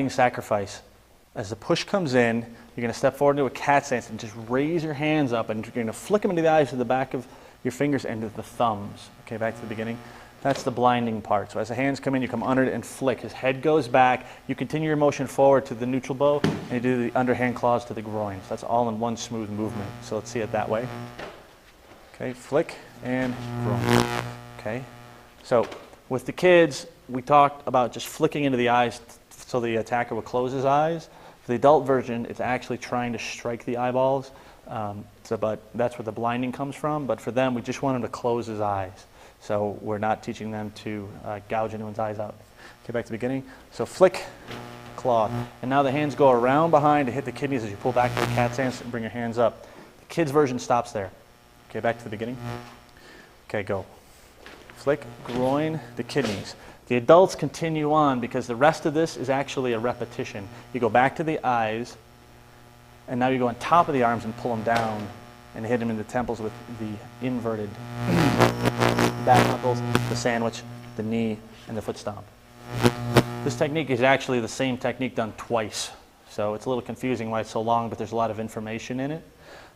blinding sacrifice. As the push comes in, you're going to step forward into a cat stance and just raise your hands up, and you're going to flick them into the eyes to the back of your fingers and to the thumbs. Okay, back to the beginning. That's the blinding part. So as the hands come in, you come under it and flick. His head goes back. You continue your motion forward to the neutral bow, and you do the underhand claws to the groin. So that's all in one smooth movement. So let's see it that way. Okay, flick and groin. Okay, so with the kids, we talked about just flicking into the eyes so the attacker will close his eyes. For the adult version, it's actually trying to strike the eyeballs. But that's where the blinding comes from. But for them, we just want him to close his eyes. So we're not teaching them to gouge anyone's eyes out. Okay, back to the beginning. So flick, claw. And now the hands go around behind to hit the kidneys as you pull back to the cat stance and bring your hands up. The kids' version stops there. Okay, back to the beginning. Okay, go. Flick, groin, the kidneys. The adults continue on because the rest of this is actually a repetition. You go back to the eyes, and now you go on top of the arms and pull them down and hit them in the temples with the inverted back knuckles, the sandwich, the knee, and the foot stomp. This technique is actually the same technique done twice. So it's a little confusing why it's so long, but there's a lot of information in it.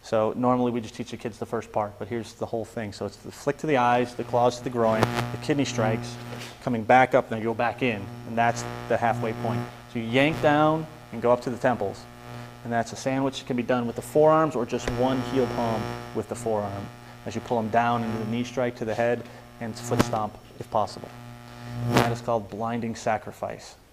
So normally we just teach the kids the first part, but here's the whole thing. So it's the flick to the eyes, the claws to the groin, the kidney strikes, coming back up, then you go back in, and that's the halfway point. So you yank down and go up to the temples. And that's a sandwich that can be done with the forearms or just one heel palm with the forearm as you pull them down into the knee strike to the head and foot stomp if possible. And that is called blinding sacrifice.